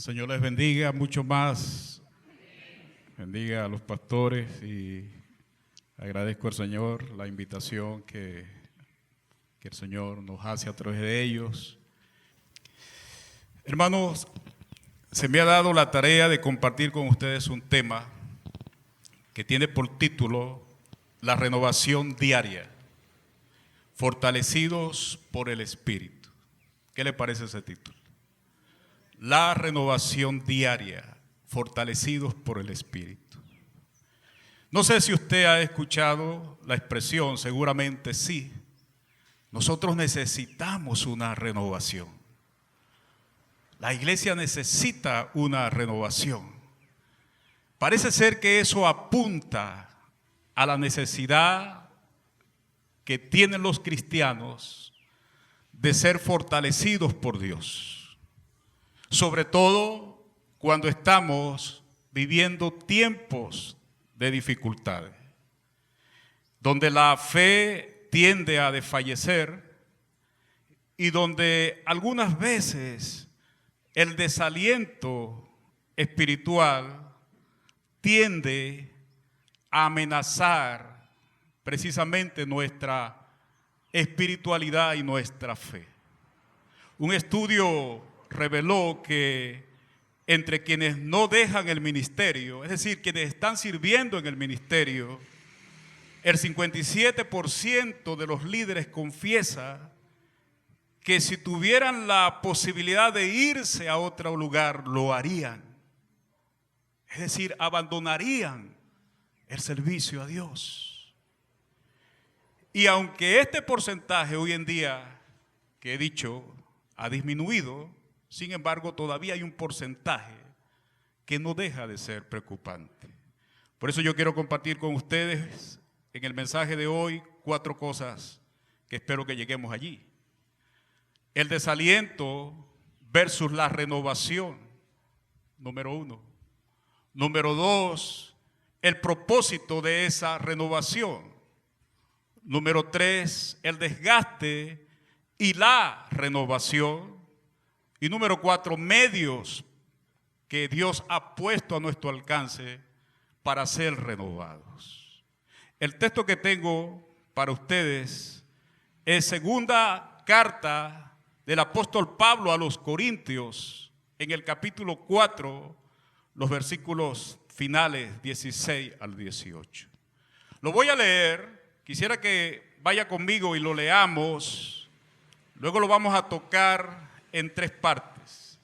Señor les bendiga mucho más. Bendiga a los pastores y agradezco al Señor la invitación que el Señor nos hace a través de ellos. Hermanos, se me ha dado la tarea de compartir con ustedes un tema que tiene por título la renovación diaria, fortalecidos por el Espíritu. ¿Qué le parece ese título? La renovación diaria, fortalecidos por el Espíritu. No sé si usted ha escuchado la expresión, seguramente sí. Nosotros necesitamos una renovación. La iglesia necesita una renovación. Parece ser que eso apunta a la necesidad que tienen los cristianos de ser fortalecidos por Dios. Sobre todo cuando estamos viviendo tiempos de dificultades, donde la fe tiende a desfallecer y donde algunas veces el desaliento espiritual tiende a amenazar precisamente nuestra espiritualidad y nuestra fe. Un estudio reveló que entre quienes no dejan el ministerio, es decir, quienes están sirviendo en el ministerio, el 57% de los líderes confiesa que si tuvieran la posibilidad de irse a otro lugar, lo harían. Es decir, abandonarían el servicio a Dios. Y aunque este porcentaje hoy en día, que he dicho, ha disminuido, sin embargo, todavía hay un porcentaje que no deja de ser preocupante. Por eso yo quiero compartir con ustedes en el mensaje de hoy 4 cosas que espero que lleguemos allí. El desaliento versus la renovación, número 1. Número 2, el propósito de esa renovación. Número 3, el desgaste y la renovación. Y número 4, medios que Dios ha puesto a nuestro alcance para ser renovados. El texto que tengo para ustedes es segunda carta del apóstol Pablo a los Corintios, en el capítulo 4, los versículos finales 16 al 18. Lo voy a leer, quisiera que vaya conmigo y lo leamos, luego lo vamos a tocar en 3 partes.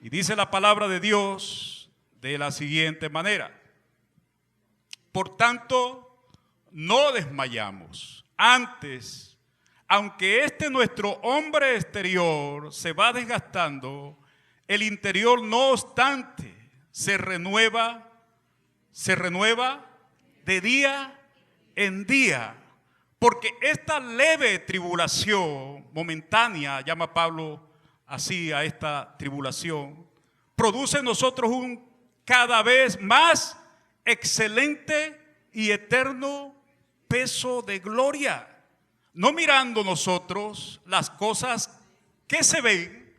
Y dice la palabra de Dios de la siguiente manera: por tanto, no desmayamos. Antes, aunque nuestro hombre exterior se va desgastando, el interior no obstante se renueva de día en día. Porque esta leve tribulación momentánea, llama Pablo así a esta tribulación, produce en nosotros un cada vez más excelente y eterno peso de gloria. No mirando nosotros las cosas que se ven,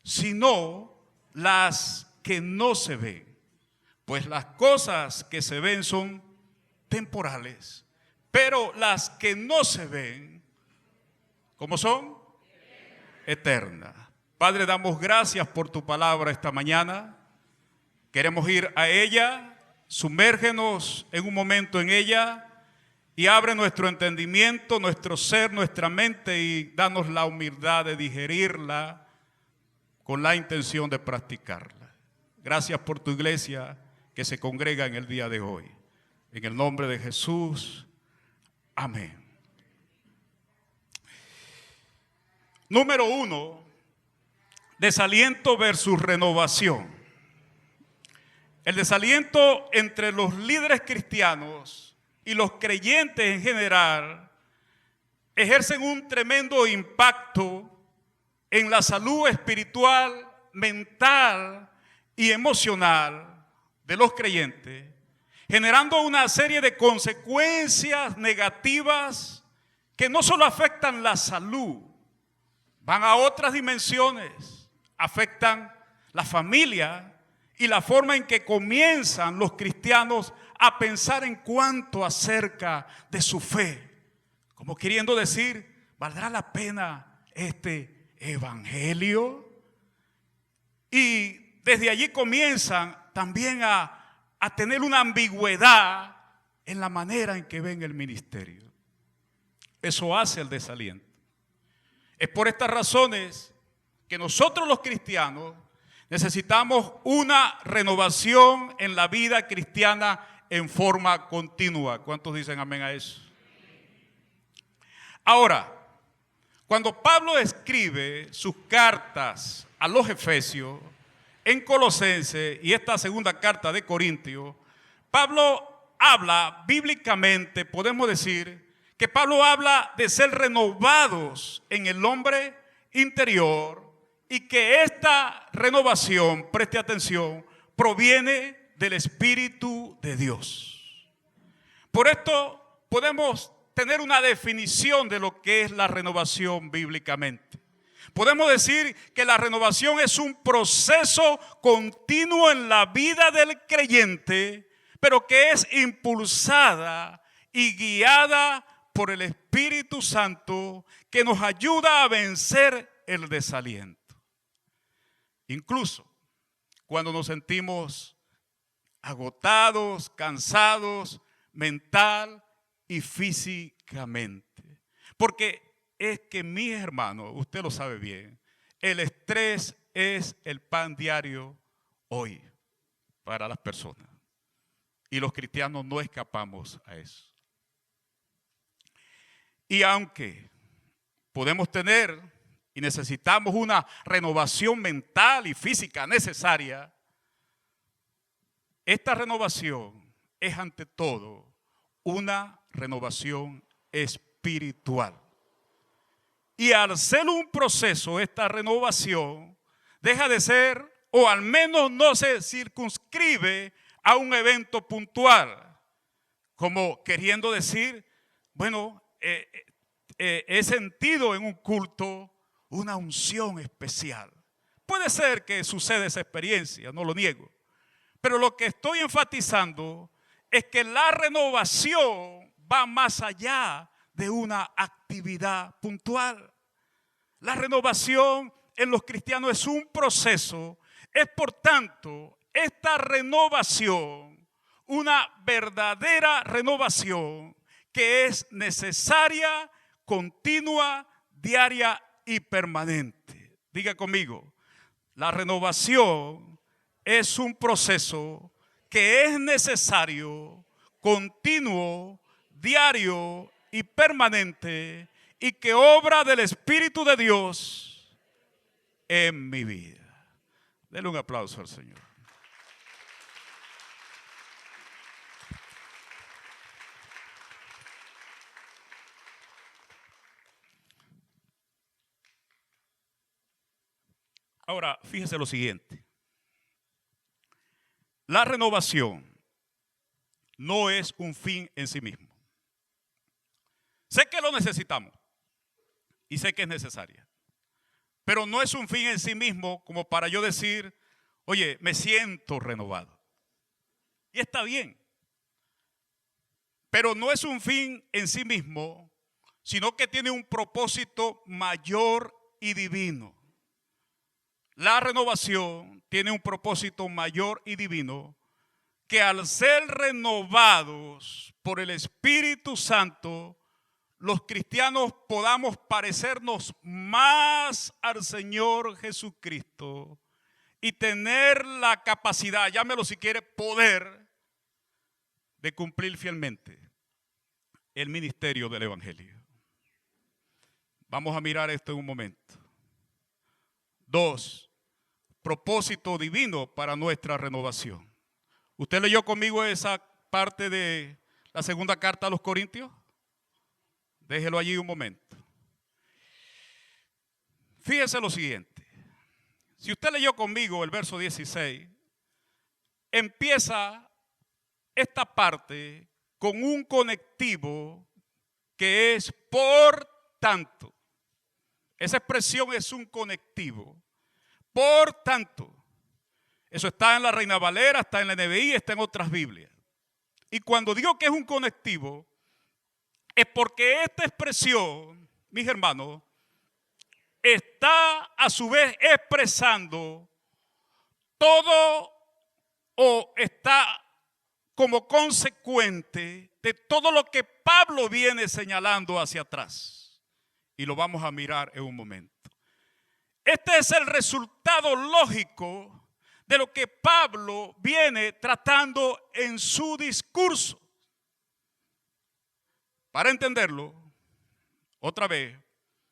sino las que no se ven. Pues las cosas que se ven son temporales. Pero las que no se ven, ¿cómo son? Eternas. Padre, damos gracias por tu palabra esta mañana. Queremos ir a ella, sumérgenos en un momento en ella y abre nuestro entendimiento, nuestro ser, nuestra mente y danos la humildad de digerirla con la intención de practicarla. Gracias por tu iglesia que se congrega en el día de hoy. En el nombre de Jesús. Amén. Número 1, desaliento versus renovación. El desaliento entre los líderes cristianos y los creyentes en general ejercen un tremendo impacto en la salud espiritual, mental y emocional de los creyentes, generando una serie de consecuencias negativas que no solo afectan la salud, van a otras dimensiones, afectan la familia y la forma en que comienzan los cristianos a pensar en cuanto acerca de su fe. Como queriendo decir, ¿valdrá la pena este evangelio? Y desde allí comienzan también a tener una ambigüedad en la manera en que ven el ministerio. Eso hace el desaliento. Es por estas razones que nosotros los cristianos necesitamos una renovación en la vida cristiana en forma continua. ¿Cuántos dicen amén a eso? Ahora, cuando Pablo escribe sus cartas a los Efesios, en Colosenses y esta segunda carta de Corintios, Pablo habla bíblicamente, podemos decir, que Pablo habla de ser renovados en el hombre interior y que esta renovación, preste atención, proviene del Espíritu de Dios. Por esto podemos tener una definición de lo que es la renovación bíblicamente. Podemos decir que la renovación es un proceso continuo en la vida del creyente, pero que es impulsada y guiada por el Espíritu Santo, que nos ayuda a vencer el desaliento. Incluso cuando nos sentimos agotados, cansados, mental y físicamente. Porque es que, mis hermanos, usted lo sabe bien, el estrés es el pan diario hoy para las personas. Y los cristianos no escapamos a eso. Y aunque podemos tener y necesitamos una renovación mental y física necesaria, esta renovación es ante todo una renovación espiritual. Y al ser un proceso, esta renovación deja de ser, o al menos no se circunscribe a un evento puntual, como queriendo decir, bueno, he sentido en un culto una unción especial. Puede ser que suceda esa experiencia, no lo niego, pero lo que estoy enfatizando es que la renovación va más allá de una actividad puntual. La renovación en los cristianos es un proceso, es por tanto esta renovación una verdadera renovación que es necesaria, continua, diaria y permanente. Diga conmigo, la renovación es un proceso que es necesario, continuo, diario y permanente, y que obra del Espíritu de Dios en mi vida. Denle un aplauso al Señor. Ahora, fíjese lo siguiente. La renovación no es un fin en sí mismo. Sé que lo necesitamos y sé que es necesaria, pero no es un fin en sí mismo como para yo decir, oye, me siento renovado. Y está bien, pero no es un fin en sí mismo, sino que tiene un propósito mayor y divino. La renovación tiene un propósito mayor y divino, que al ser renovados por el Espíritu Santo, los cristianos podamos parecernos más al Señor Jesucristo y tener la capacidad, llámelo si quiere, poder de cumplir fielmente el ministerio del Evangelio. Vamos a mirar esto en un momento. 2. Propósito divino para nuestra renovación. ¿Usted leyó conmigo esa parte de la segunda carta a los Corintios? Déjelo allí un momento. Fíjese lo siguiente. Si usted leyó conmigo el verso 16, empieza esta parte con un conectivo que es por tanto. Esa expresión es un conectivo. Por tanto, eso está en la Reina Valera, está en la NBI, está en otras Biblias. Y cuando digo que es un conectivo, es porque esta expresión, mis hermanos, está a su vez expresando todo o está como consecuente de todo lo que Pablo viene señalando hacia atrás. Y lo vamos a mirar en un momento. Este es el resultado lógico de lo que Pablo viene tratando en su discurso. Para entenderlo, otra vez,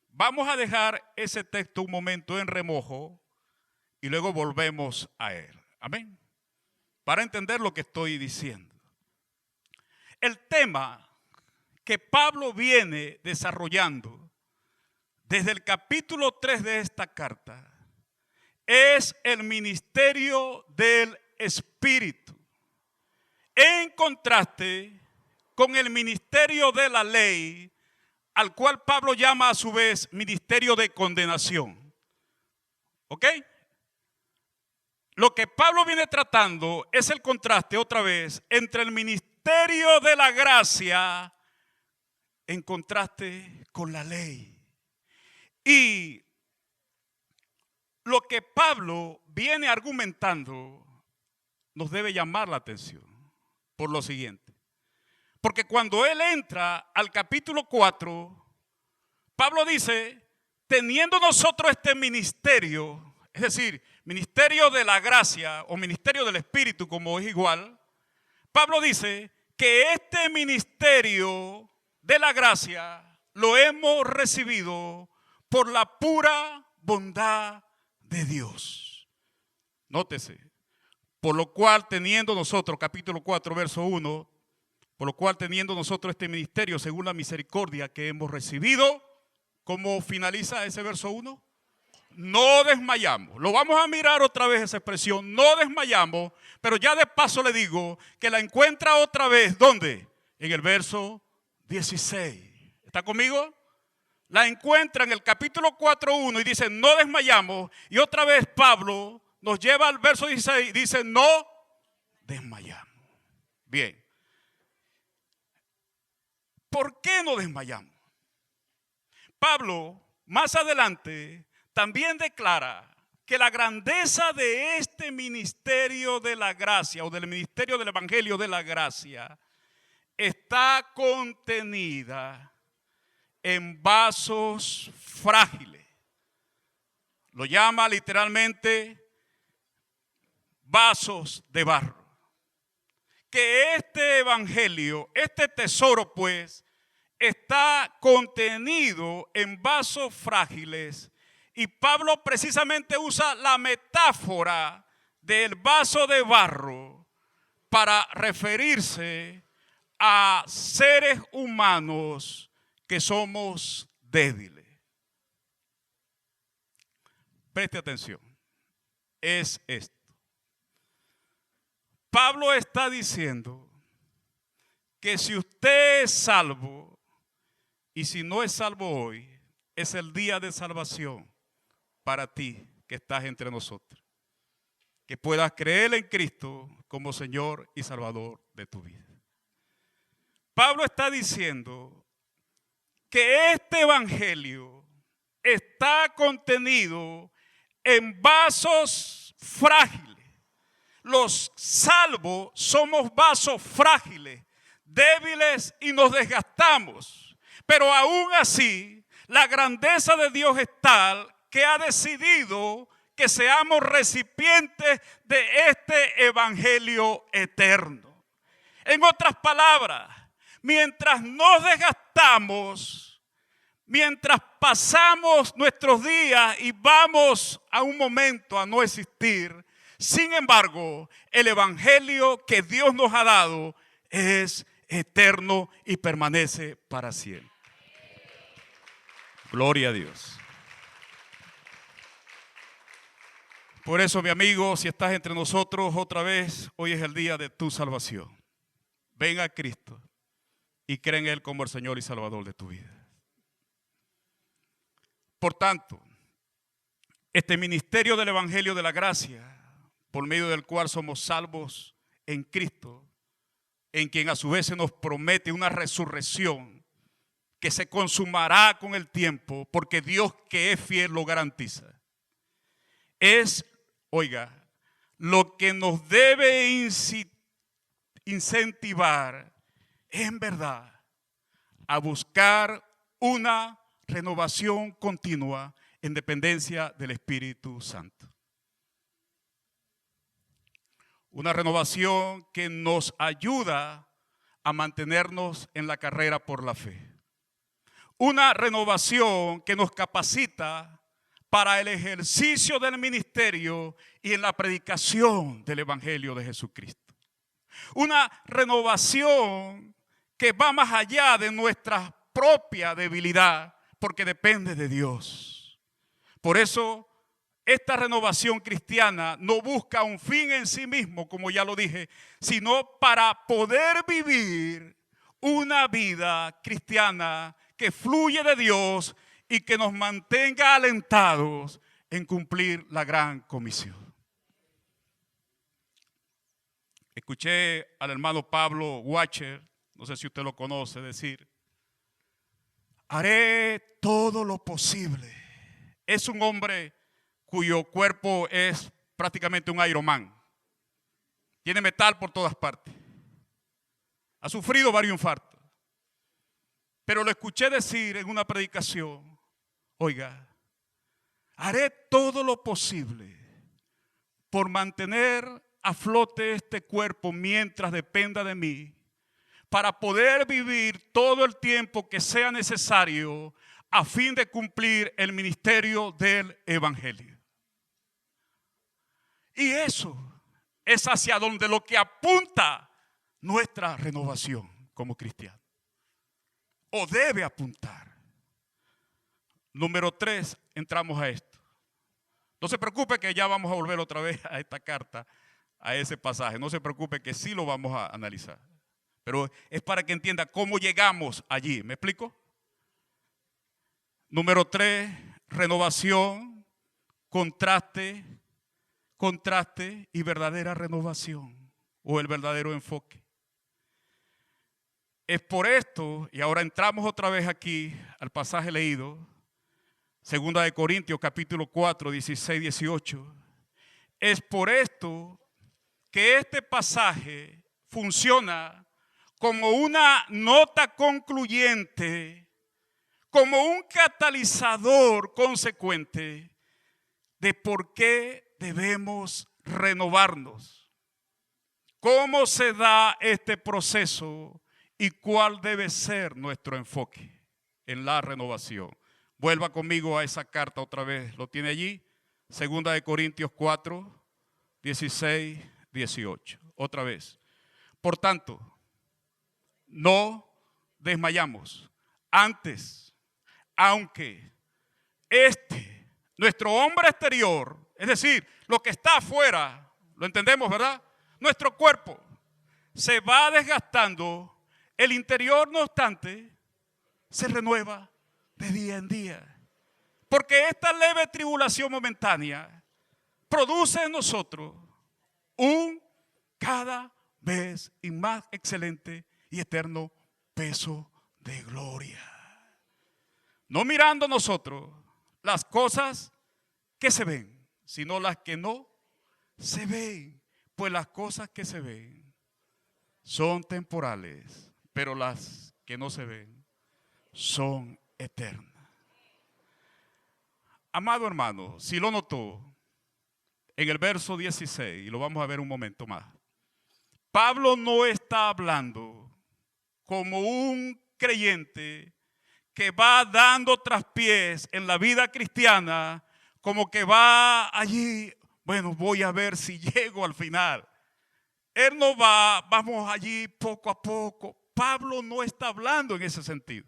vamos a dejar ese texto un momento en remojo y luego volvemos a él. Amén. Para entender lo que estoy diciendo. El tema que Pablo viene desarrollando desde el capítulo 3 de esta carta es el ministerio del Espíritu, en contraste con el ministerio de la ley, al cual Pablo llama a su vez ministerio de condenación. ¿Ok? Lo que Pablo viene tratando es el contraste otra vez entre el ministerio de la gracia en contraste con la ley. Y lo que Pablo viene argumentando nos debe llamar la atención por lo siguiente. Porque cuando él entra al capítulo 4, Pablo dice, teniendo nosotros este ministerio, es decir, ministerio de la gracia o ministerio del Espíritu, como es igual, Pablo dice que este ministerio de la gracia lo hemos recibido por la pura bondad de Dios. Nótese, por lo cual teniendo nosotros, capítulo 4, verso 1, por lo cual teniendo nosotros este ministerio según la misericordia que hemos recibido, ¿cómo finaliza ese verso 1? No desmayamos. Lo vamos a mirar otra vez esa expresión, no desmayamos, pero ya de paso le digo que la encuentra otra vez, ¿dónde? En el verso 16. ¿Está conmigo? La encuentra en el capítulo 4:1 y dice, no desmayamos. Y otra vez Pablo nos lleva al verso 16 y dice, no desmayamos. Bien. ¿Por qué no desmayamos? Pablo, más adelante, también declara que la grandeza de este ministerio de la gracia o del ministerio del evangelio de la gracia está contenida en vasos frágiles. Lo llama literalmente vasos de barro. Que este evangelio, este tesoro pues, está contenido en vasos frágiles. Y Pablo precisamente usa la metáfora del vaso de barro para referirse a seres humanos que somos débiles. Preste atención. Es esto. Pablo está diciendo que si usted es salvo y si no es salvo hoy, es el día de salvación para ti que estás entre nosotros. Que puedas creer en Cristo como Señor y Salvador de tu vida. Pablo está diciendo que este evangelio está contenido en vasos frágiles. Los salvos somos vasos frágiles, débiles y nos desgastamos. Pero aún así, la grandeza de Dios es tal que ha decidido que seamos recipientes de este evangelio eterno. En otras palabras, mientras nos desgastamos, mientras pasamos nuestros días y vamos a un momento a no existir, sin embargo, el evangelio que Dios nos ha dado es eterno y permanece para siempre. Gloria a Dios. Por eso, mi amigo, si estás entre nosotros otra vez, hoy es el día de tu salvación. Ven a Cristo y cree en Él como el Señor y Salvador de tu vida. Por tanto, Este ministerio del Evangelio de la Gracia, por medio del cual somos salvos en Cristo, en quien a su vez se nos promete una resurrección que se consumará con el tiempo, porque Dios que es fiel lo garantiza. Es, oiga, lo que nos debe incentivar en verdad a buscar una renovación continua en dependencia del Espíritu Santo. Una renovación que nos ayuda a mantenernos en la carrera por la fe. Una renovación que nos capacita para el ejercicio del ministerio y en la predicación del Evangelio de Jesucristo. Una renovación que va más allá de nuestra propia debilidad, porque depende de Dios. Por eso, esta renovación cristiana no busca un fin en sí mismo, como ya lo dije, sino para poder vivir una vida cristiana que fluye de Dios y que nos mantenga alentados en cumplir la gran comisión. Escuché al hermano Pablo Washer, no sé si usted lo conoce, decir: haré todo lo posible. Es un hombre cuyo cuerpo es prácticamente un Iron Man. Tiene metal por todas partes. Ha sufrido varios infartos. Pero lo escuché decir en una predicación: oiga, haré todo lo posible por mantener a flote este cuerpo mientras dependa de mí, para poder vivir todo el tiempo que sea necesario a fin de cumplir el ministerio del Evangelio. Y eso es hacia donde lo que apunta nuestra renovación como cristianos. O debe apuntar. Número 3, entramos a esto. No se preocupe que ya vamos a volver otra vez a esta carta, a ese pasaje. No se preocupe que sí lo vamos a analizar. Pero es para que entienda cómo llegamos allí. ¿Me explico? Número 3, renovación, contraste y verdadera renovación o el verdadero enfoque. Es por esto, y ahora entramos otra vez aquí al pasaje leído, 2 de Corintios capítulo 4, 16, 18. Es por esto que este pasaje funciona como una nota concluyente, como un catalizador consecuente de por qué debemos renovarnos. ¿Cómo se da este proceso y cuál debe ser nuestro enfoque en la renovación? Vuelva conmigo a esa carta otra vez. ¿Lo tiene allí? 2 de Corintios 4, 16, 18. Otra vez. Por tanto, no desmayamos. Antes, aunque nuestro hombre exterior, es decir, lo que está afuera, lo entendemos, ¿verdad? Nuestro cuerpo se va desgastando, el interior, no obstante, se renueva de día en día. Porque esta leve tribulación momentánea produce en nosotros un cada vez y más excelente y eterno peso de gloria. No mirando nosotros las cosas que se ven, sino las que no se ven. Pues las cosas que se ven son temporales, pero las que no se ven son eternas. Amado hermano, si lo notó, en el verso 16, y lo vamos a ver un momento más, Pablo no está hablando como un creyente que va dando traspiés en la vida cristiana, como que va allí, bueno, voy a ver si llego al final. Él no va, vamos allí poco a poco. Pablo no está hablando en ese sentido.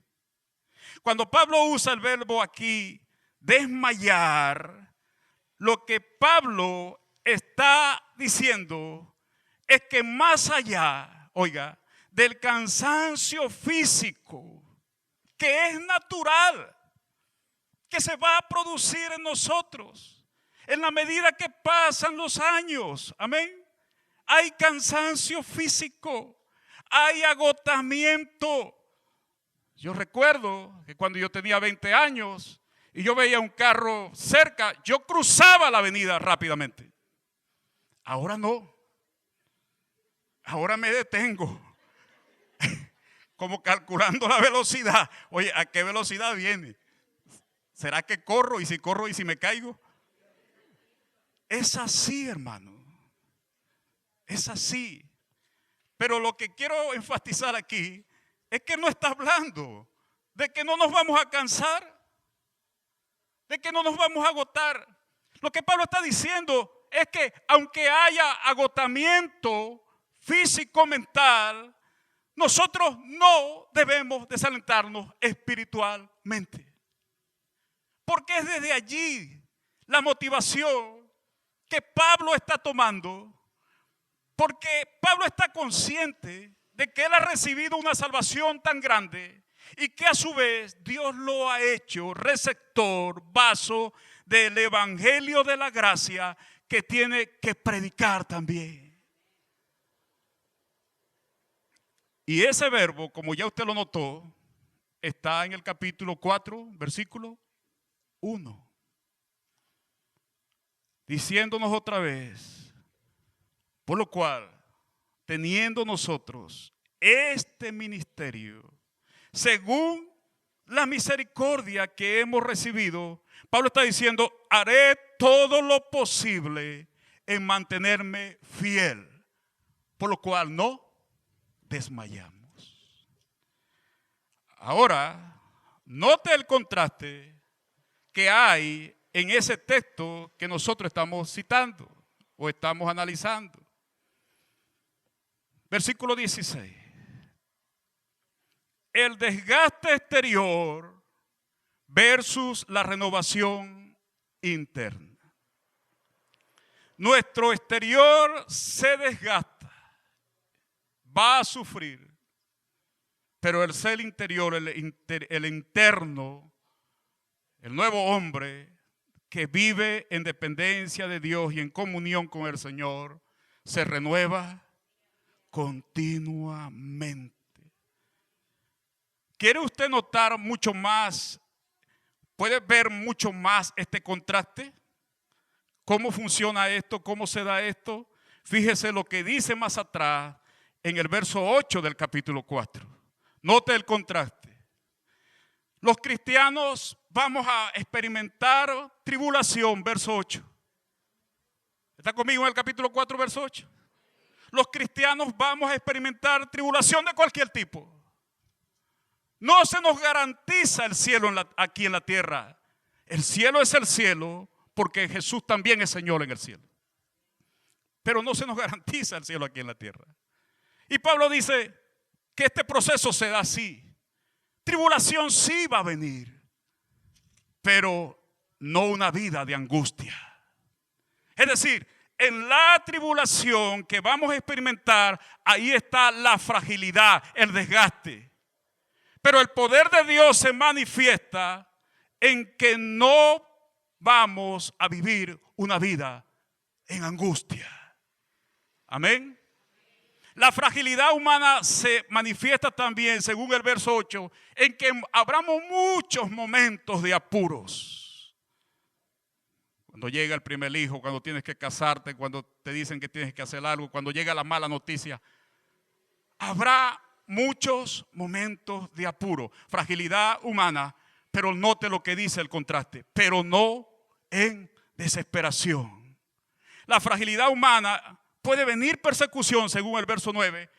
Cuando Pablo usa el verbo aquí, desmayar, lo que Pablo está diciendo es que más allá, oiga, del cansancio físico, que es natural, que se va a producir en nosotros, en la medida que pasan los años. Amén. Hay cansancio físico, hay agotamiento. Yo recuerdo que cuando yo tenía 20 años y yo veía un carro cerca, yo cruzaba la avenida rápidamente. Ahora no. Ahora me detengo. Como calculando la velocidad. Oye, ¿a qué velocidad viene? ¿Será que corro? ¿Y si corro y si me caigo? Es así, hermano. Es así. Pero lo que quiero enfatizar aquí es que no está hablando de que no nos vamos a cansar, de que no nos vamos a agotar. Lo que Pablo está diciendo es que aunque haya agotamiento físico, mental, nosotros no debemos desalentarnos espiritualmente. Porque es desde allí la motivación que Pablo está tomando. Porque Pablo está consciente de que él ha recibido una salvación tan grande y que a su vez Dios lo ha hecho receptor, vaso del evangelio de la gracia que tiene que predicar también. Y ese verbo, como ya usted lo notó, está en el capítulo 4, versículo 1. Diciéndonos otra vez, por lo cual, teniendo nosotros este ministerio, según la misericordia que hemos recibido, Pablo está diciendo, haré todo lo posible en mantenerme fiel, por lo cual no desmayamos. Ahora, note el contraste que hay en ese texto que nosotros estamos citando o estamos analizando. Versículo 16. El desgaste exterior versus la renovación interna. Nuestro exterior se desgasta, va a sufrir, pero el ser interior, el interno, el nuevo hombre que vive en dependencia de Dios y en comunión con el Señor, se renueva continuamente. ¿Quiere usted notar mucho más? ¿Puede ver mucho más este contraste? ¿Cómo funciona esto? ¿Cómo se da esto? Fíjese lo que dice más atrás en el verso 8 del capítulo 4. Note el contraste. Los cristianos vamos a experimentar tribulación, verso 8. ¿Está conmigo en el capítulo 4, verso 8? Los cristianos vamos a experimentar tribulación de cualquier tipo. No se nos garantiza el cielo aquí en la tierra. El cielo es el cielo porque Jesús también es Señor en el cielo. Pero no se nos garantiza el cielo aquí en la tierra. Y Pablo dice que este proceso se da así. Tribulación sí va a venir, pero no una vida de angustia. Es decir, en la tribulación que vamos a experimentar, ahí está la fragilidad, el desgaste. Pero el poder de Dios se manifiesta en que no vamos a vivir una vida en angustia. Amén. La fragilidad humana se manifiesta también, según el verso 8, en que habrá muchos momentos de apuros. Cuando llega el primer hijo, cuando tienes que casarte, cuando te dicen que tienes que hacer algo, cuando llega la mala noticia, habrá muchos momentos de apuro, fragilidad humana, pero note lo que dice el contraste, pero no en desesperación. La fragilidad humana puede venir persecución, según el verso 9,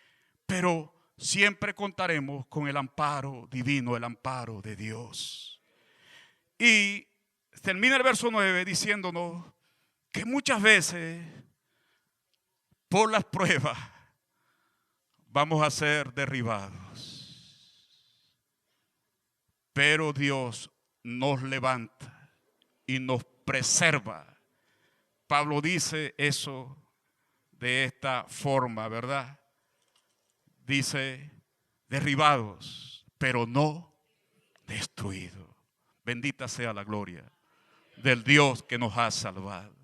pero siempre contaremos con el amparo divino, el amparo de Dios. Y termina el verso 9 diciéndonos que muchas veces por las pruebas vamos a ser derribados. Pero Dios nos levanta y nos preserva. Pablo dice eso de esta forma, ¿verdad? Dice, derribados, pero no destruidos. Bendita sea la gloria del Dios que nos ha salvado.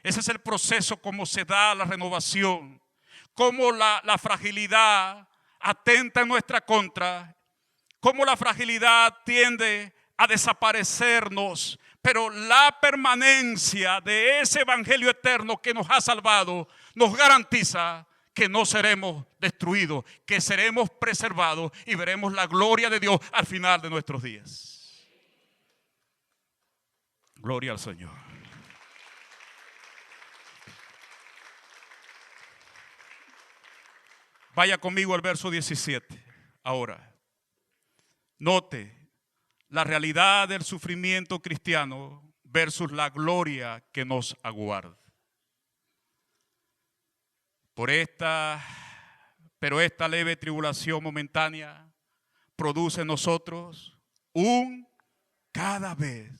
Ese es el proceso como se da la renovación, cómo la fragilidad atenta en nuestra contra, cómo la fragilidad tiende a desaparecernos, pero la permanencia de ese evangelio eterno que nos ha salvado nos garantiza que no seremos destruidos, que seremos preservados y veremos la gloria de Dios al final de nuestros días. Gloria al Señor. Vaya conmigo al verso 17. Ahora, note la realidad del sufrimiento cristiano versus la gloria que nos aguarda. Pero esta leve tribulación momentánea produce en nosotros un cada vez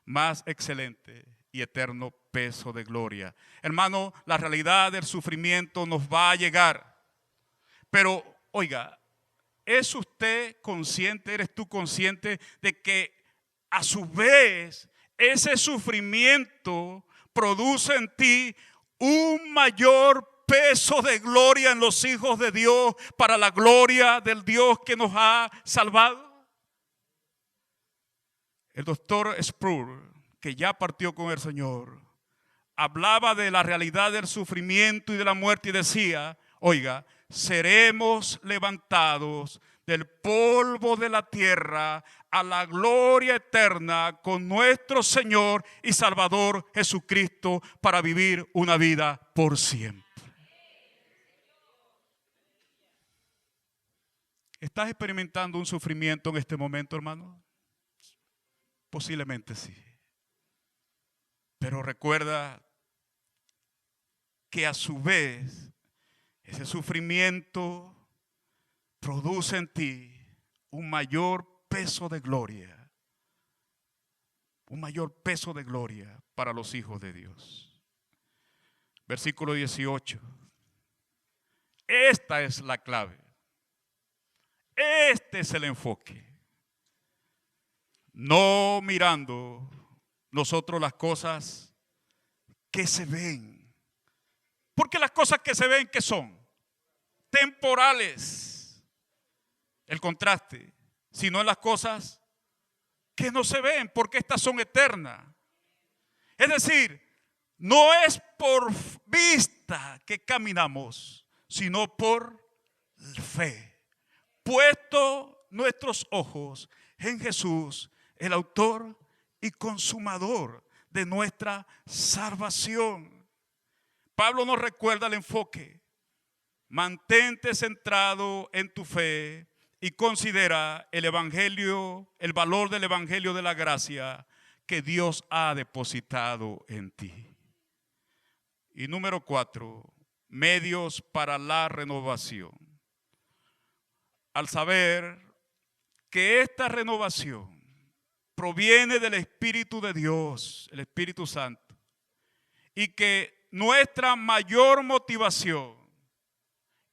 más excelente y eterno peso de gloria. Hermano, la realidad del sufrimiento nos va a llegar. Pero, oiga, ¿es usted consciente, eres tú consciente de que a su vez ese sufrimiento produce en ti un mayor peso de gloria en los hijos de Dios para la gloria del Dios que nos ha salvado? El doctor Sproul, que ya partió con el Señor, hablaba de la realidad del sufrimiento y de la muerte y decía, oiga, seremos levantados del polvo de la tierra a la gloria eterna con nuestro Señor y Salvador Jesucristo para vivir una vida por siempre. ¿Estás experimentando un sufrimiento en este momento, hermano? Posiblemente sí. Pero recuerda que a su vez ese sufrimiento produce en ti un mayor peso de gloria. Un mayor peso de gloria para los hijos de Dios. Versículo 18. Esta es la clave. Este es el enfoque. No mirando nosotros las cosas que se ven. Porque las cosas que se ven, ¿qué son? Temporales. El contraste. Sino en las cosas que no se ven, porque estas son eternas. Es decir, no es por vista que caminamos, sino por fe. Puesto nuestros ojos en Jesús, el autor y consumador de nuestra salvación. Pablo nos recuerda el enfoque. Mantente centrado en tu fe y considera el evangelio, el valor del evangelio de la gracia que Dios ha depositado en ti. Y número 4, medios para la renovación. Al saber que esta renovación proviene del Espíritu de Dios, el Espíritu Santo, y que nuestra mayor motivación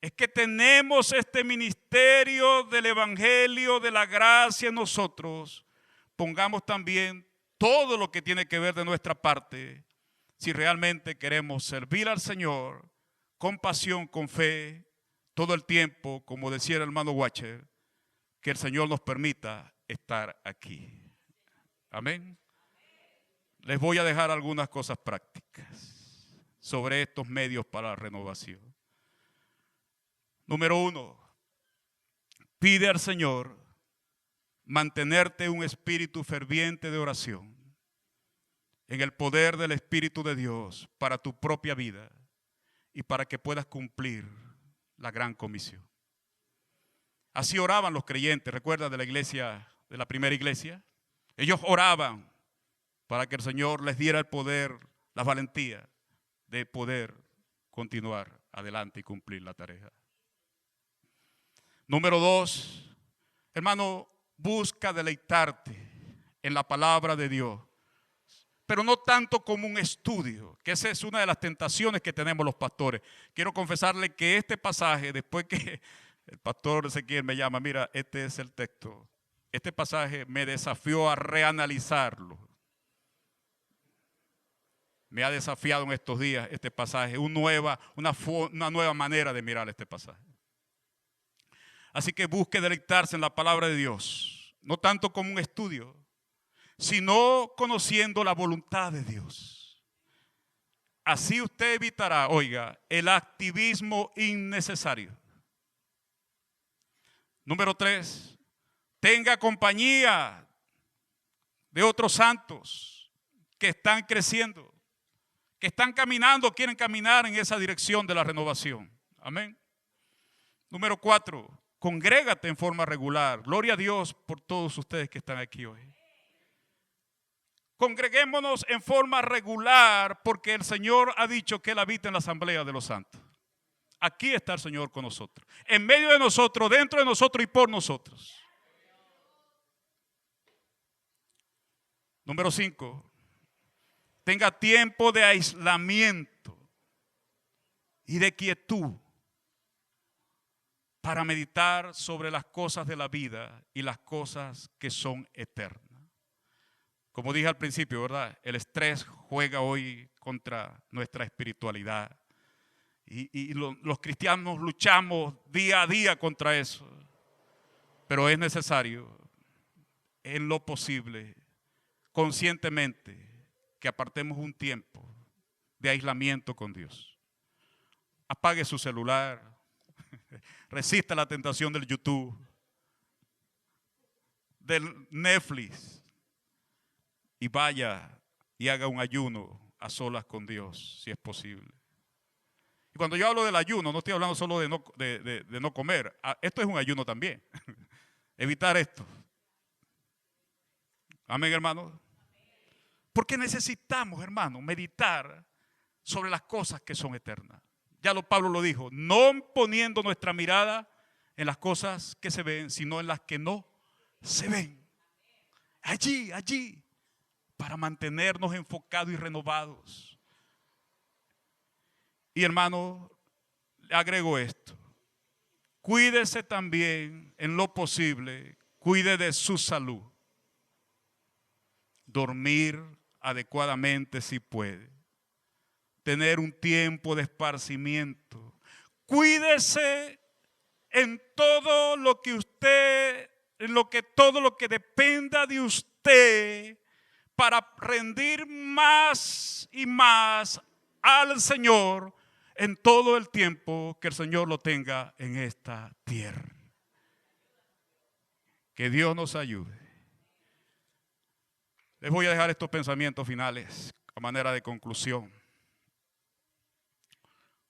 es que tenemos este ministerio del Evangelio de la gracia en nosotros, pongamos también todo lo que tiene que ver de nuestra parte, si realmente queremos servir al Señor con pasión, con fe, todo el tiempo, como decía el hermano Watcher, que el Señor nos permita estar aquí. Amén. Les voy a dejar algunas cosas prácticas sobre estos medios para la renovación. Número 1, pide al Señor mantenerte un espíritu ferviente de oración en el poder del Espíritu de Dios para tu propia vida y para que puedas cumplir la gran comisión. Así oraban los creyentes, ¿recuerdas de la iglesia, de la primera iglesia? Ellos oraban para que el Señor les diera el poder, la valentía de poder continuar adelante y cumplir la tarea. Número 2, hermano, busca deleitarte en la palabra de Dios, pero no tanto como un estudio, que esa es una de las tentaciones que tenemos los pastores. Quiero confesarle que este pasaje, después que el pastor Ezequiel me llama, mira, este es el texto, este pasaje me desafió a reanalizarlo. Me ha desafiado en estos días este pasaje, una nueva manera de mirar este pasaje. Así que busque deleitarse en la palabra de Dios, no tanto como un estudio, sino conociendo la voluntad de Dios. Así usted evitará, oiga, el activismo innecesario. Número 3, tenga compañía de otros santos que están creciendo, que están caminando, quieren caminar en esa dirección de la renovación. Amén. Número 4, congrégate en forma regular. Gloria a Dios por todos ustedes que están aquí hoy. Congreguémonos en forma regular porque el Señor ha dicho que Él habita en la asamblea de los santos. Aquí está el Señor con nosotros, en medio de nosotros, dentro de nosotros y por nosotros. Número 5, tenga tiempo de aislamiento y de quietud para meditar sobre las cosas de la vida y las cosas que son eternas. Como dije al principio, ¿verdad? El estrés juega hoy contra nuestra espiritualidad. Y los cristianos luchamos día a día contra eso. Pero es necesario, en lo posible, conscientemente, que apartemos un tiempo de aislamiento con Dios. Apague su celular, resista la tentación del YouTube, del Netflix, y vaya y haga un ayuno a solas con Dios, si es posible. Y cuando yo hablo del ayuno, no estoy hablando solo de no comer. Esto es un ayuno también. Evitar esto. Amén, hermanos. Porque necesitamos, hermanos, meditar sobre las cosas que son eternas. Ya Pablo lo dijo, no poniendo nuestra mirada en las cosas que se ven, sino en las que no se ven. Allí, para mantenernos enfocados y renovados. Y hermano, le agrego esto. Cuídese también en lo posible, cuide de su salud. Dormir adecuadamente si puede. Tener un tiempo de esparcimiento. Cuídese en todo lo que todo lo que dependa de usted para rendir más y más al Señor en todo el tiempo que el Señor lo tenga en esta tierra. Que Dios nos ayude. Les voy a dejar estos pensamientos finales a manera de conclusión.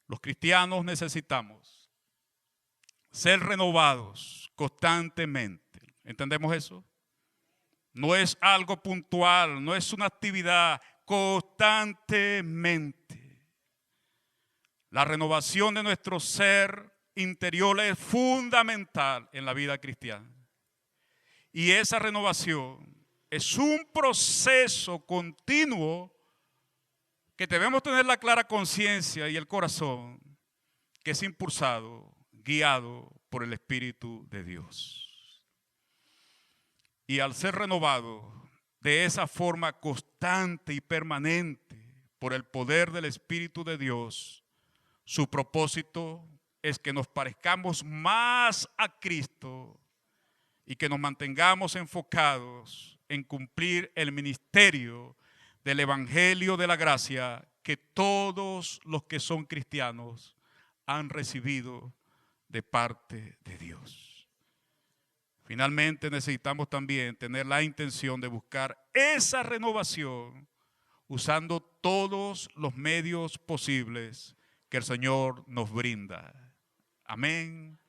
Los cristianos necesitamos ser renovados constantemente. ¿Entendemos eso? No es algo puntual, no es una actividad, constantemente. La renovación de nuestro ser interior es fundamental en la vida cristiana. Y esa renovación es un proceso continuo que debemos tener la clara conciencia y el corazón que es impulsado, guiado por el Espíritu de Dios. Y al ser renovado de esa forma constante y permanente por el poder del Espíritu de Dios, su propósito es que nos parezcamos más a Cristo y que nos mantengamos enfocados en cumplir el ministerio del Evangelio de la gracia que todos los que son cristianos han recibido de parte de Dios. Finalmente necesitamos también tener la intención de buscar esa renovación usando todos los medios posibles que el Señor nos brinda. Amén.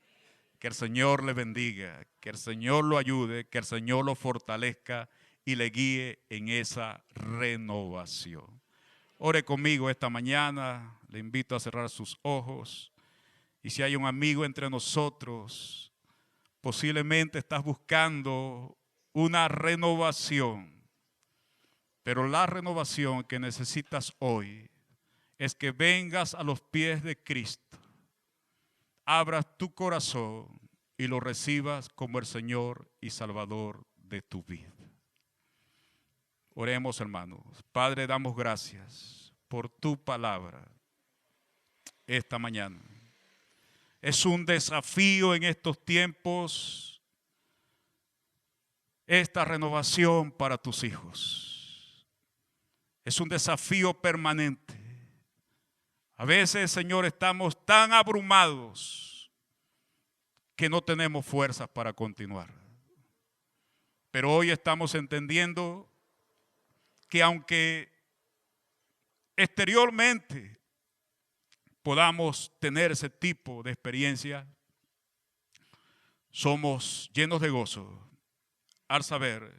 Que el Señor le bendiga, que el Señor lo ayude, que el Señor lo fortalezca y le guíe en esa renovación. Ore conmigo esta mañana, le invito a cerrar sus ojos. Y si hay un amigo entre nosotros, posiblemente estás buscando una renovación, pero la renovación que necesitas hoy es que vengas a los pies de Cristo, abras tu corazón y lo recibas como el Señor y Salvador de tu vida. Oremos, hermanos. Padre, damos gracias por tu palabra esta mañana. Es un desafío en estos tiempos, esta renovación para tus hijos. Es un desafío permanente. A veces, Señor, estamos tan abrumados que no tenemos fuerzas para continuar. Pero hoy estamos entendiendo que aunque exteriormente podamos tener ese tipo de experiencia, somos llenos de gozo al saber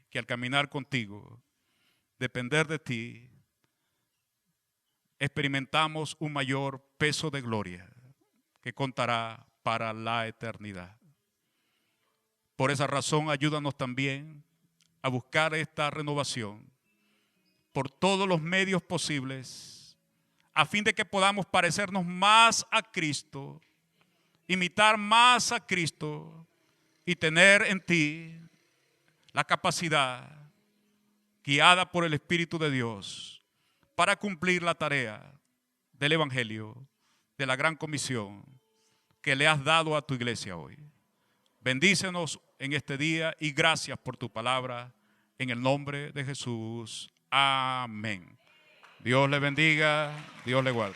que al caminar contigo, depender de ti, experimentamos un mayor peso de gloria que contará para la eternidad. Por esa razón, ayúdanos también a buscar esta renovación por todos los medios posibles, a fin de que podamos parecernos más a Cristo, imitar más a Cristo y tener en ti la capacidad, guiada por el Espíritu de Dios, para cumplir la tarea del Evangelio, de la gran comisión que le has dado a tu iglesia hoy. Bendícenos en este día y gracias por tu palabra, en el nombre de Jesús. Amén. Dios le bendiga, Dios le guarde.